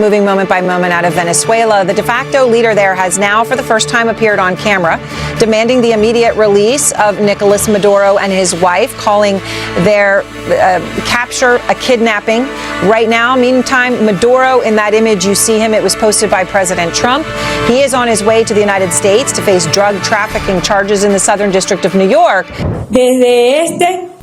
moving moment by moment out of Venezuela. The de facto leader there has now, for the first time, appeared on camera, demanding the immediate release of Nicolas Maduro and his wife, calling their capture a kidnapping. Right now, meantime, Maduro, in that image you see him, it was posted by President Trump. He is on his way to the United States to face drug trafficking charges in the Southern District of New York.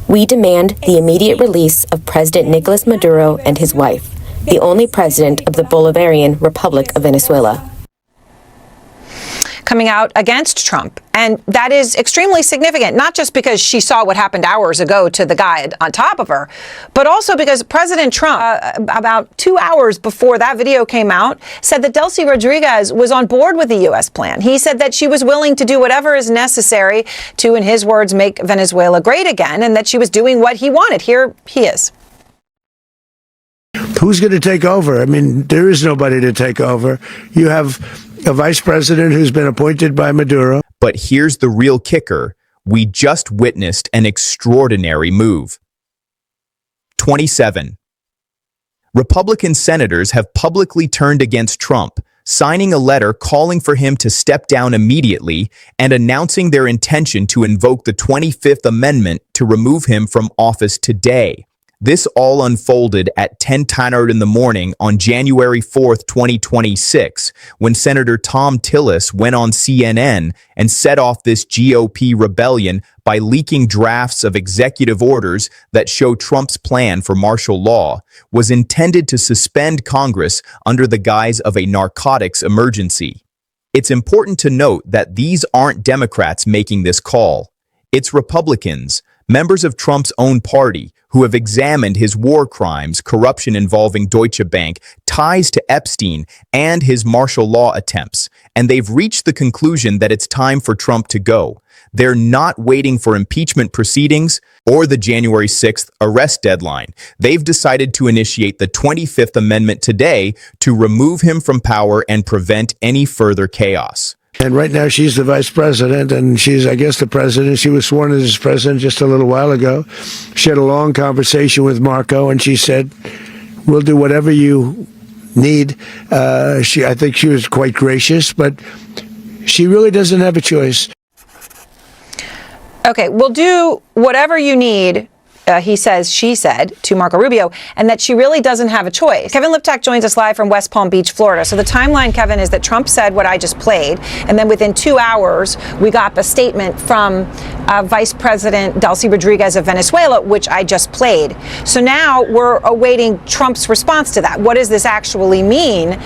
We demand the immediate release of President Nicolas Maduro and his wife, the only president of the Bolivarian Republic of Venezuela. Coming out against Trump. And that is extremely significant, not just because she saw what happened hours ago to the guy on top of her, but also because President Trump, about 2 hours before that video came out, said that Delcy Rodriguez was on board with the U.S. plan. He said that she was willing to do whatever is necessary to, in his words, make Venezuela great again, and that she was doing what he wanted. Here he is. Who's going to take over? I mean, there is nobody to take over. You have a vice president who's been appointed by Maduro. But here's the real kicker. We just witnessed an extraordinary move. 27. Republican senators have publicly turned against Trump, signing a letter calling for him to step down immediately and announcing their intention to invoke the 25th Amendment to remove him from office today. This all unfolded at 10:10 in the morning on January 4th, 2026, when Senator Tom Tillis went on CNN and set off this GOP rebellion by leaking drafts of executive orders that show Trump's plan for martial law was intended to suspend Congress under the guise of a narcotics emergency. It's important to note that these aren't Democrats making this call. It's Republicans, members of Trump's own party, who have examined his war crimes, corruption involving Deutsche Bank, ties to Epstein, and his martial law attempts, and they've reached the conclusion that it's time for Trump to go. They're not waiting for impeachment proceedings or the January 6th arrest deadline. They've decided to initiate the 25th Amendment today to remove him from power and prevent any further chaos. And right now she's the vice president, and she's, I guess, the president. She was sworn in as president just a little while ago. She had a long conversation with Marco, and she said, we'll do whatever you need. I think she was quite gracious, but she really doesn't have a choice. Okay, we'll do whatever you need. She said to Marco Rubio, and that she really doesn't have a choice. Kevin Liptak joins us live from West Palm Beach, Florida. So the timeline, Kevin, is that Trump said what I just played, and then within 2 hours, we got the statement from Vice President Delcy Rodriguez of Venezuela, which I just played. So now we're awaiting Trump's response to that. What does this actually mean?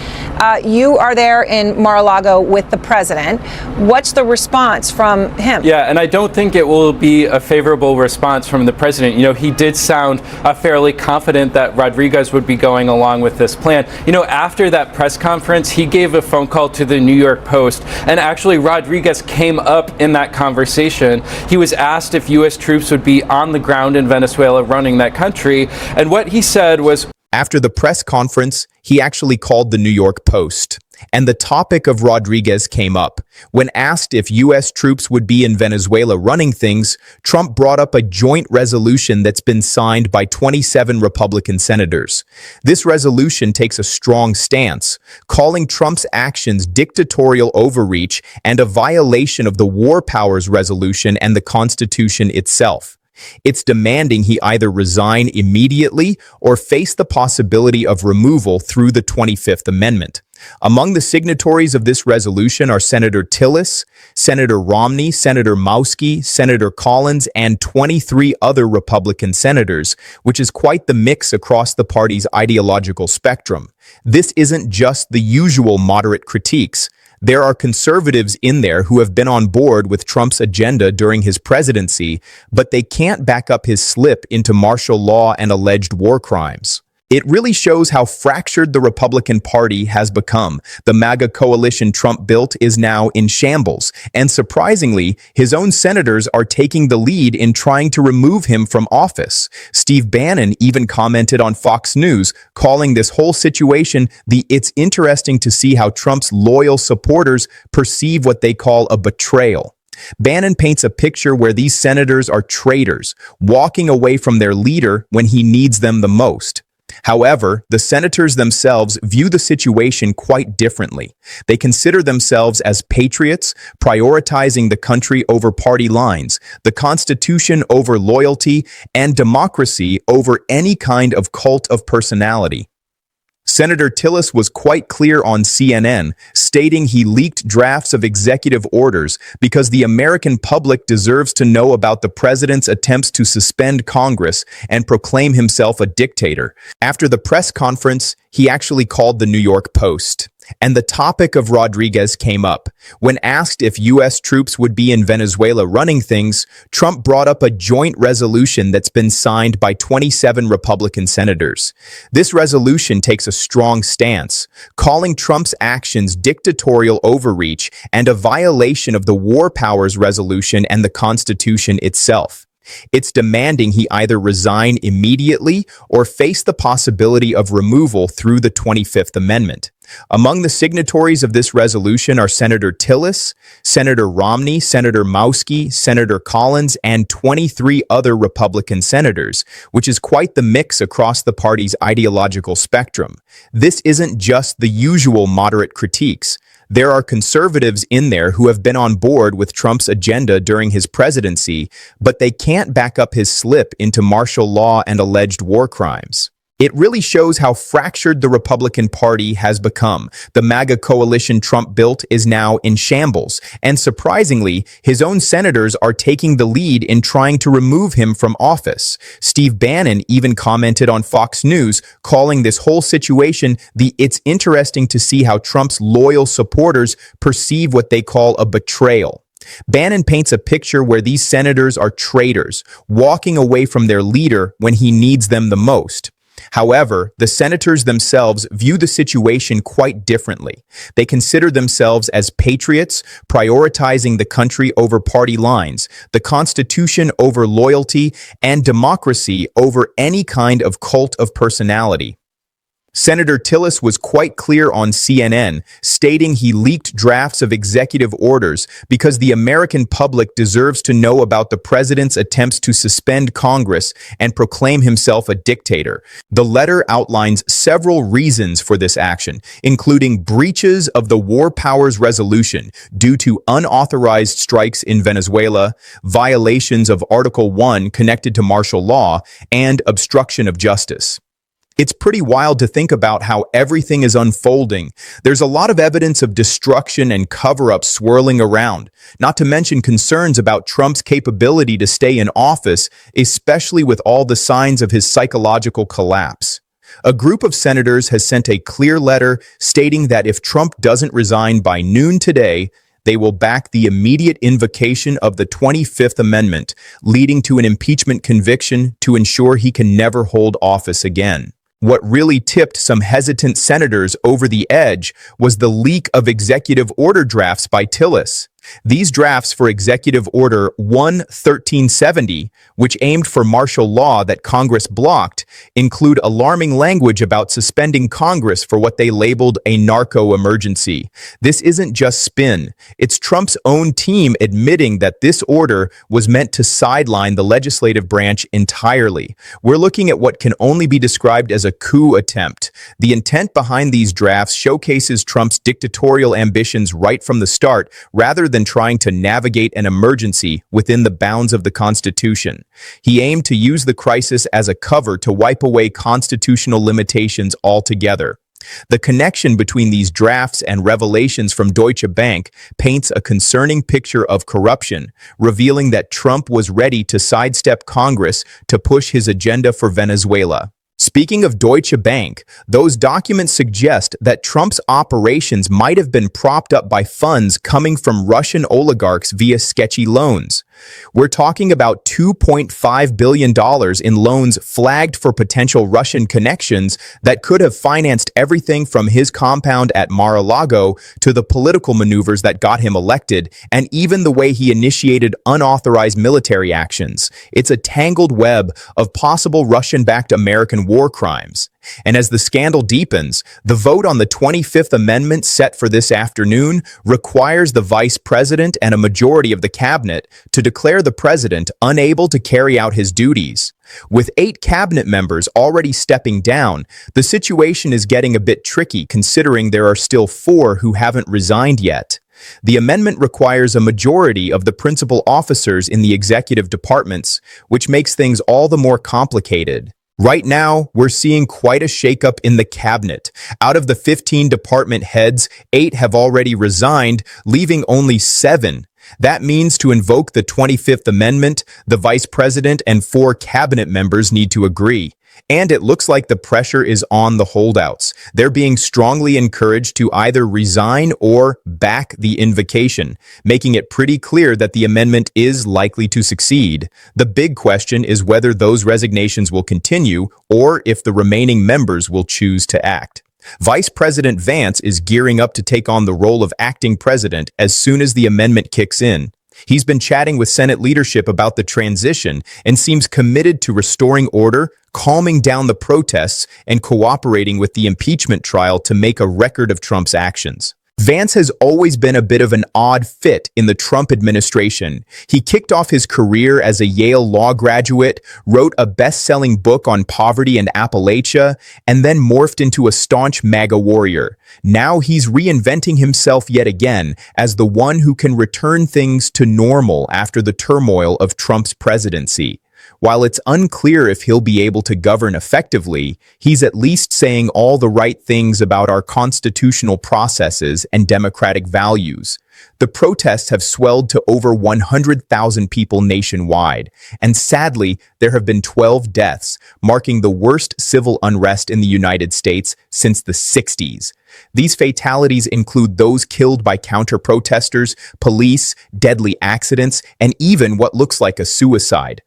You are there in Mar-a-Lago with the president. What's the response from him? Yeah, and I don't think it will be a favorable response from the president. You know, he did sound fairly confident that Rodriguez would be going along with this plan. You know, after that press conference, he gave a phone call to the New York Post, and actually Rodriguez came up in that conversation. He was asked if U.S. troops would be on the ground in Venezuela running that country, and what he said was, after the press conference, he actually called the New York Post, and the topic of Rodriguez came up. When asked if U.S. troops would be in Venezuela running things, Trump brought up a joint resolution that's been signed by 27 Republican senators. This resolution takes a strong stance, calling Trump's actions dictatorial overreach and a violation of the War Powers Resolution and the Constitution itself. It's demanding he either resign immediately or face the possibility of removal through the 25th Amendment. Among the signatories of this resolution are Senator Tillis, Senator Romney, Senator Mauski, Senator Collins, and 23 other Republican senators, which is quite the mix across the party's ideological spectrum. This isn't just the usual moderate critiques. There are conservatives in there who have been on board with Trump's agenda during his presidency, but they can't back up his slip into martial law and alleged war crimes. It really shows how fractured the Republican Party has become. The MAGA coalition Trump built is now in shambles, and surprisingly, his own senators are taking the lead in trying to remove him from office. Steve Bannon even commented on Fox News, calling this whole situation "It's interesting to see how Trump's loyal supporters perceive what they call a betrayal." Bannon paints a picture where these senators are traitors, walking away from their leader when he needs them the most. However, the senators themselves view the situation quite differently. They consider themselves as patriots, prioritizing the country over party lines, the Constitution over loyalty, and democracy over any kind of cult of personality. Senator Tillis was quite clear on CNN, stating he leaked drafts of executive orders because the American public deserves to know about the president's attempts to suspend Congress and proclaim himself a dictator. After the press conference, he actually called the New York Post. And the topic of Rodriguez came up. When asked if U.S. troops would be in Venezuela running things, Trump brought up a joint resolution that's been signed by 27 Republican senators. This resolution takes a strong stance, calling Trump's actions dictatorial overreach and a violation of the War Powers Resolution and the Constitution itself. It's demanding he either resign immediately or face the possibility of removal through the 25th Amendment. Among the signatories of this resolution are Senator Tillis, Senator Romney, Senator Mauski, Senator Collins, and 23 other Republican senators, which is quite the mix across the party's ideological spectrum. This isn't just the usual moderate critiques. There are conservatives in there who have been on board with Trump's agenda during his presidency, but they can't back up his slip into martial law and alleged war crimes. It really shows how fractured the Republican Party has become. The MAGA coalition Trump built is now in shambles, and surprisingly, his own senators are taking the lead in trying to remove him from office. Steve Bannon even commented on Fox News, calling this whole situation "It's interesting to see how Trump's loyal supporters perceive what they call a betrayal." Bannon paints a picture where these senators are traitors, walking away from their leader when he needs them the most. However, the senators themselves view the situation quite differently. They consider themselves as patriots, prioritizing the country over party lines, the Constitution over loyalty, and democracy over any kind of cult of personality. Senator Tillis was quite clear on CNN, stating he leaked drafts of executive orders because the American public deserves to know about the president's attempts to suspend Congress and proclaim himself a dictator. The letter outlines several reasons for this action, including breaches of the War Powers Resolution due to unauthorized strikes in Venezuela, violations of Article 1 connected to martial law, and obstruction of justice. It's pretty wild to think about how everything is unfolding. There's a lot of evidence of destruction and cover-up swirling around, not to mention concerns about Trump's capability to stay in office, especially with all the signs of his psychological collapse. A group of senators has sent a clear letter stating that if Trump doesn't resign by noon today, they will back the immediate invocation of the 25th Amendment, leading to an impeachment conviction to ensure he can never hold office again. What really tipped some hesitant senators over the edge was the leak of executive order drafts by Tillis. These drafts for Executive Order 1-1370, which aimed for martial law that Congress blocked, include alarming language about suspending Congress for what they labeled a narco emergency. This isn't just spin. It's Trump's own team admitting that this order was meant to sideline the legislative branch entirely. We're looking at what can only be described as a coup attempt. The intent behind these drafts showcases Trump's dictatorial ambitions right from the start, rather than trying to navigate an emergency within the bounds of the Constitution. He aimed to use the crisis as a cover to wipe away constitutional limitations altogether. The connection between these drafts and revelations from Deutsche Bank paints a concerning picture of corruption, revealing that Trump was ready to sidestep Congress to push his agenda for Venezuela. Speaking of Deutsche Bank, those documents suggest that Trump's operations might have been propped up by funds coming from Russian oligarchs via sketchy loans. We're talking about $2.5 billion in loans flagged for potential Russian connections that could have financed everything from his compound at Mar-a-Lago to the political maneuvers that got him elected, and even the way he initiated unauthorized military actions. It's a tangled web of possible Russian-backed American war crimes. And as the scandal deepens, the vote on the 25th Amendment set for this afternoon requires the vice president and a majority of the cabinet to declare the president unable to carry out his duties. With 8 cabinet members already stepping down, the situation is getting a bit tricky considering there are still 4 who haven't resigned yet. The amendment requires a majority of the principal officers in the executive departments, which makes things all the more complicated. Right now, we're seeing quite a shakeup in the cabinet. Out of the 15 department heads, 8 have already resigned, leaving only 7. That means to invoke the 25th Amendment, the vice president and 4 cabinet members need to agree. And it looks like the pressure is on the holdouts. They're being strongly encouraged to either resign or back the invocation, making it pretty clear that the amendment is likely to succeed. The big question is whether those resignations will continue or if the remaining members will choose to act. Vice President Vance is gearing up to take on the role of acting president as soon as the amendment kicks in. He's been chatting with Senate leadership about the transition and seems committed to restoring order, calming down the protests, and cooperating with the impeachment trial to make a record of Trump's actions. Vance has always been a bit of an odd fit in the Trump administration. He kicked off his career as a Yale law graduate, wrote a best-selling book on poverty and Appalachia, and then morphed into a staunch MAGA warrior. Now he's reinventing himself yet again as the one who can return things to normal after the turmoil of Trump's presidency. While it's unclear if he'll be able to govern effectively, he's at least saying all the right things about our constitutional processes and democratic values. The protests have swelled to over 100,000 people nationwide, and sadly, there have been 12 deaths, marking the worst civil unrest in the United States since the 60s. These fatalities include those killed by counter-protesters, police, deadly accidents, and even what looks like a suicide.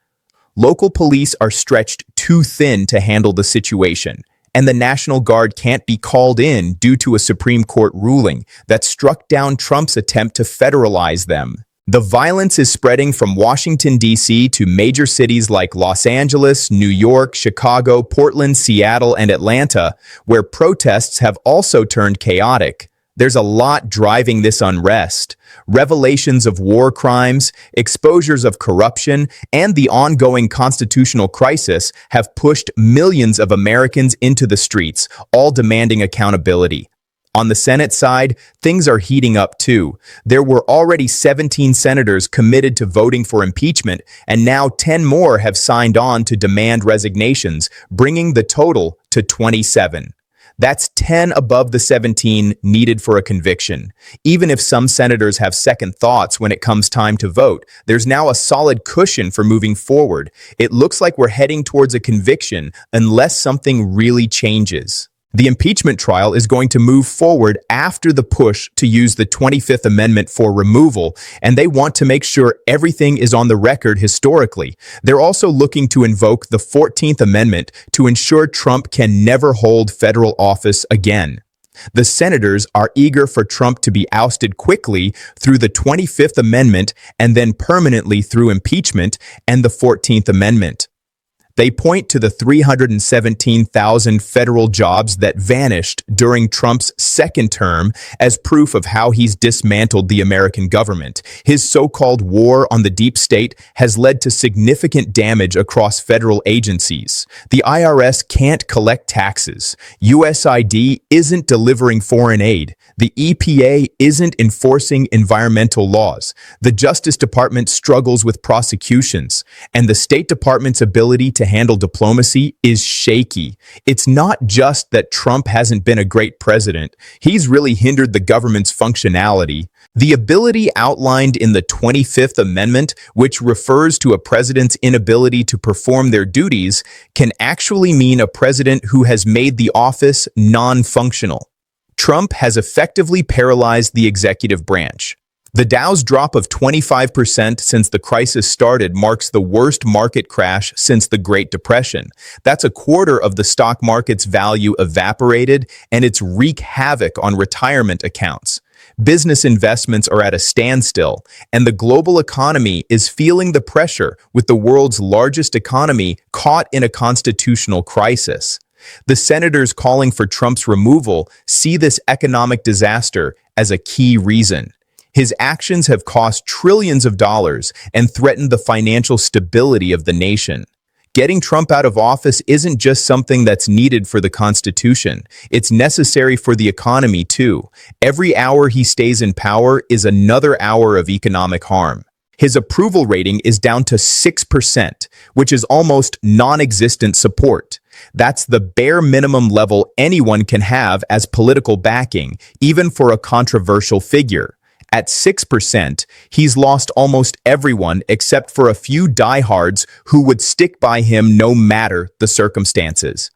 Local police are stretched too thin to handle the situation, and the National Guard can't be called in due to a Supreme Court ruling that struck down Trump's attempt to federalize them. The violence is spreading from Washington, D.C. to major cities like Los Angeles, New York, Chicago, Portland, Seattle, and Atlanta, where protests have also turned chaotic. There's a lot driving this unrest. Revelations of war crimes, exposures of corruption, and the ongoing constitutional crisis have pushed millions of Americans into the streets, all demanding accountability. On the Senate side, things are heating up too. There were already 17 senators committed to voting for impeachment, and now 10 more have signed on to demand resignations, bringing the total to 27. That's 10 above the 17 needed for a conviction. Even if some senators have second thoughts when it comes time to vote, there's now a solid cushion for moving forward. It looks like we're heading towards a conviction unless something really changes. The impeachment trial is going to move forward after the push to use the 25th Amendment for removal, and they want to make sure everything is on the record historically. They're also looking to invoke the 14th Amendment to ensure Trump can never hold federal office again. The senators are eager for Trump to be ousted quickly through the 25th Amendment and then permanently through impeachment and the 14th Amendment. They point to the 317,000 federal jobs that vanished during Trump's second term as proof of how he's dismantled the American government. His so-called war on the deep state has led to significant damage across federal agencies. The IRS can't collect taxes. USAID isn't delivering foreign aid. The EPA isn't enforcing environmental laws. The Justice Department struggles with prosecutions, and the State Department's ability to handle diplomacy is shaky. It's not just that Trump hasn't been a great president. He's really hindered the government's functionality. The ability outlined in the 25th Amendment, which refers to a president's inability to perform their duties, can actually mean a president who has made the office non-functional. Trump has effectively paralyzed the executive branch. The Dow's drop of 25% since the crisis started marks the worst market crash since the Great Depression. That's a quarter of the stock market's value evaporated, and it's wreaked havoc on retirement accounts. Business investments are at a standstill, and the global economy is feeling the pressure with the world's largest economy caught in a constitutional crisis. The senators calling for Trump's removal see this economic disaster as a key reason. His actions have cost trillions of dollars and threatened the financial stability of the nation. Getting Trump out of office isn't just something that's needed for the Constitution. It's necessary for the economy, too. Every hour he stays in power is another hour of economic harm. His approval rating is down to 6%, which is almost non-existent support. That's the bare minimum level anyone can have as political backing, even for a controversial figure. At 6%, he's lost almost everyone except for a few diehards who would stick by him no matter the circumstances.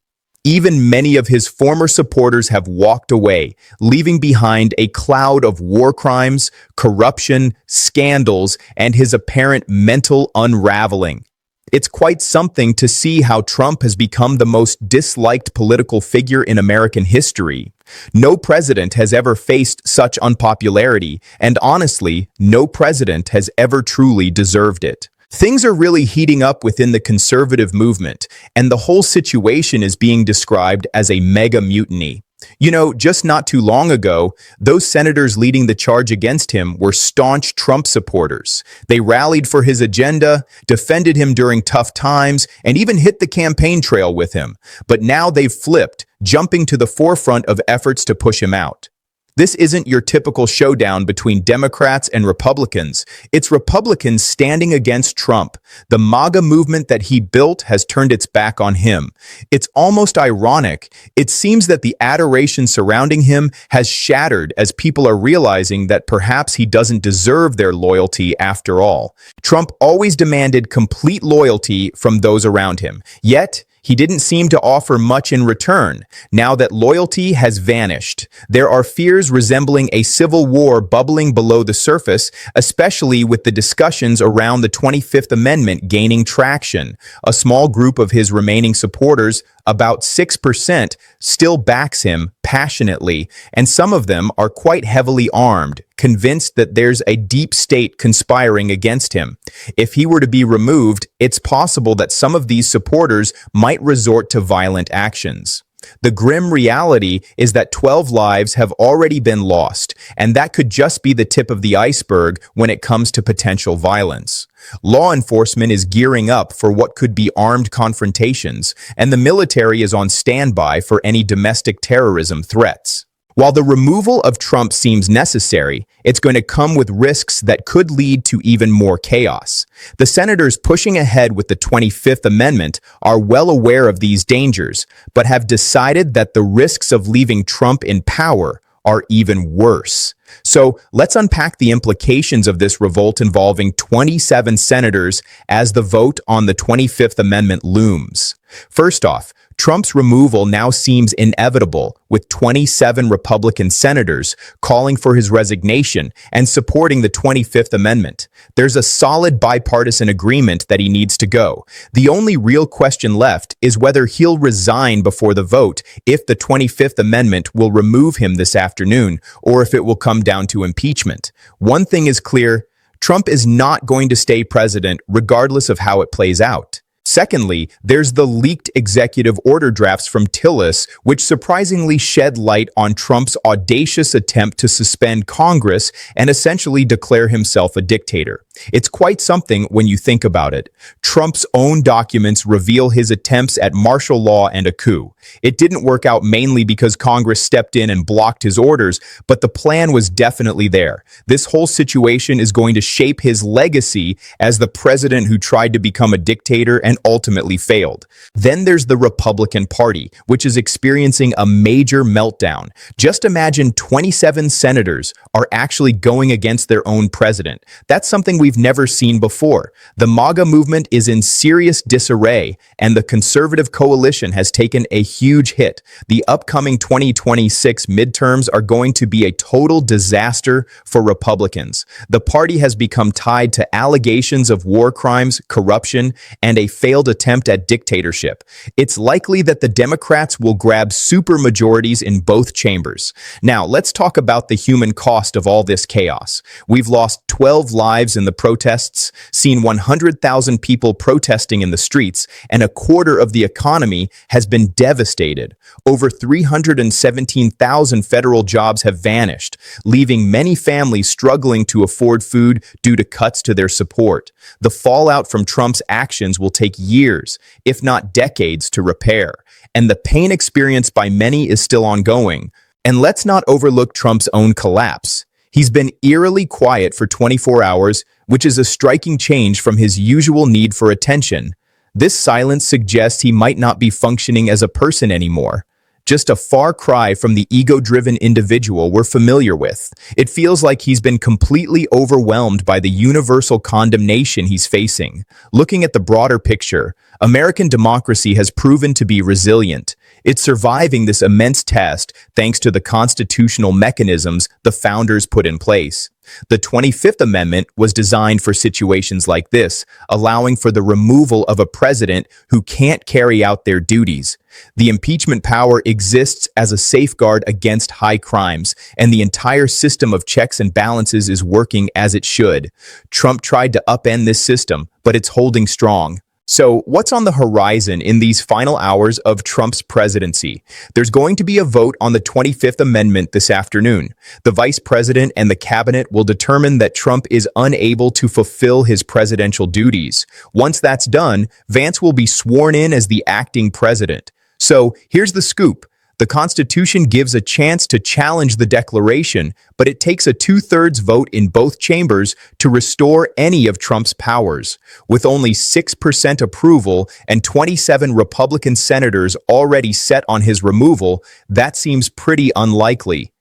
Even many of his former supporters have walked away, leaving behind a cloud of war crimes, corruption, scandals, and his apparent mental unraveling. It's quite something to see how Trump has become the most disliked political figure in American history. No president has ever faced such unpopularity, and honestly, no president has ever truly deserved it. Things are really heating up within the conservative movement, and the whole situation is being described as a mega mutiny. You know, just not too long ago, those senators leading the charge against him were staunch Trump supporters. They rallied for his agenda, defended him during tough times, and even hit the campaign trail with him. But now they've flipped, jumping to the forefront of efforts to push him out. This isn't your typical showdown between Democrats and Republicans. It's Republicans standing against Trump. The MAGA movement that he built has turned its back on him. It's almost ironic. It seems that the adoration surrounding him has shattered as people are realizing that perhaps he doesn't deserve their loyalty after all. Trump always demanded complete loyalty from those around him. Yet, he didn't seem to offer much in return. Now that loyalty has vanished, there are fears resembling a civil war bubbling below the surface, especially with the discussions around the 25th Amendment gaining traction. A small group of his remaining supporters, about 6%, still backs him passionately, and some of them are quite heavily armed, convinced that there's a deep state conspiring against him. If he were to be removed, it's possible that some of these supporters might resort to violent actions. The grim reality is that 12 lives have already been lost, and that could just be the tip of the iceberg when it comes to potential violence. Law enforcement is gearing up for what could be armed confrontations, and the military is on standby for any domestic terrorism threats. While the removal of Trump seems necessary, it's going to come with risks that could lead to even more chaos. The senators pushing ahead with the 25th Amendment are well aware of these dangers, but have decided that the risks of leaving Trump in power are even worse. So let's unpack the implications of this revolt involving 27 senators as the vote on the 25th Amendment looms. First off, Trump's removal now seems inevitable, with 27 Republican senators calling for his resignation and supporting the 25th Amendment. There's a solid bipartisan agreement that he needs to go. The only real question left is whether he'll resign before the vote if the 25th Amendment will remove him this afternoon, or if it will come down to impeachment. One thing is clear: Trump is not going to stay president regardless of how it plays out. Secondly, there's the leaked executive order drafts from Tillis, which surprisingly shed light on Trump's audacious attempt to suspend Congress and essentially declare himself a dictator. It's quite something when you think about it. Trump's own documents reveal his attempts at martial law and a coup. It didn't work out mainly because Congress stepped in and blocked his orders, but the plan was definitely there. This whole situation is going to shape his legacy as the president who tried to become a dictator and ultimately failed. Then there's the Republican Party, which is experiencing a major meltdown. Just imagine 27 senators are actually going against their own president. That's something we've never seen before. The MAGA movement is in serious disarray, and the conservative coalition has taken a huge hit. The upcoming 2026 midterms are going to be a total disaster for Republicans. The party has become tied to allegations of war crimes, corruption, and a failed attempt at dictatorship. It's likely that the Democrats will grab supermajorities in both chambers. Now, let's talk about the human cost of all this chaos. We've lost 12 lives in the the protests, seen 100,000 people protesting in the streets, and a quarter of the economy has been devastated. Over 317,000 federal jobs have vanished, leaving many families struggling to afford food due to cuts to their support. The fallout from Trump's actions will take years, if not decades, to repair, and the pain experienced by many is still ongoing. And let's not overlook Trump's own collapse. He's been eerily quiet for 24 hours, which is a striking change from his usual need for attention. This silence suggests he might not be functioning as a person anymore. Just a far cry from the ego-driven individual we're familiar with. It feels like he's been completely overwhelmed by the universal condemnation he's facing. Looking at the broader picture, American democracy has proven to be resilient. It's surviving this immense test thanks to the constitutional mechanisms the founders put in place. The 25th Amendment was designed for situations like this, allowing for the removal of a president who can't carry out their duties. The impeachment power exists as a safeguard against high crimes, and the entire system of checks and balances is working as it should. Trump tried to upend this system, but it's holding strong. So, what's on the horizon in these final hours of Trump's presidency? There's going to be a vote on the 25th Amendment this afternoon. The vice president and the cabinet will determine that Trump is unable to fulfill his presidential duties. Once that's done, Vance will be sworn in as the acting president. So, here's the scoop. The Constitution gives a chance to challenge the declaration, but it takes a 2/3 vote in both chambers to restore any of Trump's powers. With only 6% approval and 27 Republican senators already set on his removal, that seems pretty unlikely.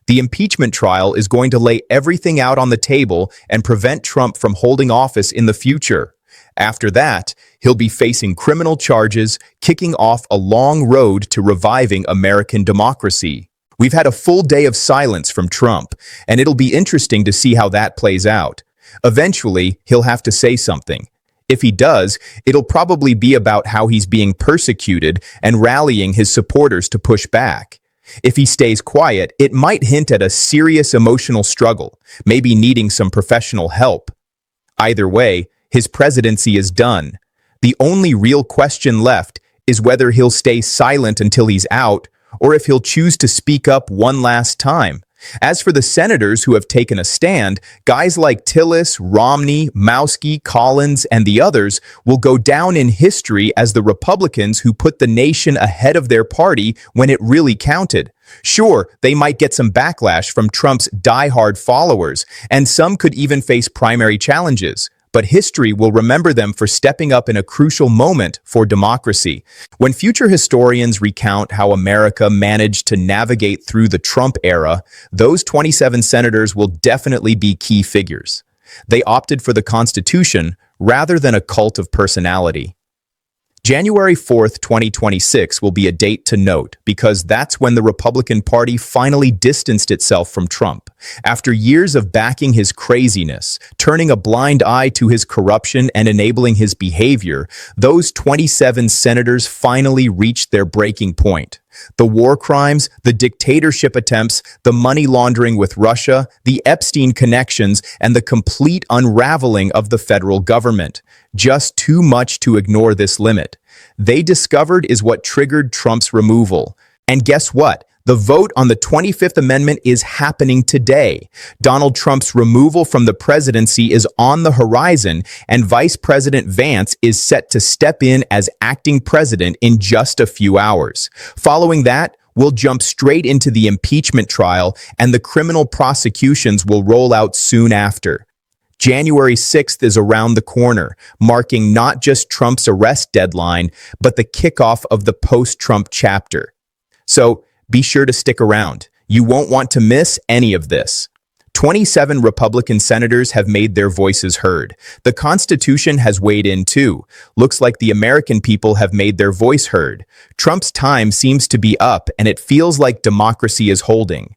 The impeachment trial is going to lay everything out on the table and prevent Trump from holding office in the future. After that, he'll be facing criminal charges, kicking off a long road to reviving American democracy. We've had a full day of silence from Trump, and it'll be interesting to see how that plays out. Eventually, he'll have to say something. If he does, it'll probably be about how he's being persecuted and rallying his supporters to push back. If he stays quiet, it might hint at a serious emotional struggle, maybe needing some professional help. Either way, his presidency is done. The only real question left is whether he'll stay silent until he's out, or if he'll choose to speak up one last time. As for the senators who have taken a stand, guys like Tillis, Romney, Mouski, Collins, and the others will go down in history as the Republicans who put the nation ahead of their party when it really counted. Sure, they might get some backlash from Trump's diehard followers, and some could even face primary challenges. But history will remember them for stepping up in a crucial moment for democracy. When future historians recount how America managed to navigate through the Trump era, those 27 senators will definitely be key figures. They opted for the Constitution rather than a cult of personality. January 4th, 2026 will be a date to note because that's when the Republican Party finally distanced itself from Trump. After years of backing his craziness, turning a blind eye to his corruption and enabling his behavior, those 27 senators finally reached their breaking point. The war crimes, the dictatorship attempts, the money laundering with Russia, the Epstein connections, and the complete unraveling of the federal government. Just too much to ignore this limit. They discovered is what triggered Trump's removal. And guess what? The vote on the 25th Amendment is happening today. Donald Trump's removal from the presidency is on the horizon, and Vice President Vance is set to step in as acting president in just a few hours. Following that, we'll jump straight into the impeachment trial, and the criminal prosecutions will roll out soon after. January 6th is around the corner, marking not just Trump's arrest deadline, but the kickoff of the post-Trump chapter. So, be sure to stick around. You won't want to miss any of this. 27 Republican senators have made their voices heard. The Constitution has weighed in too. Looks like the American people have made their voice heard. Trump's time seems to be up, and it feels like democracy is holding.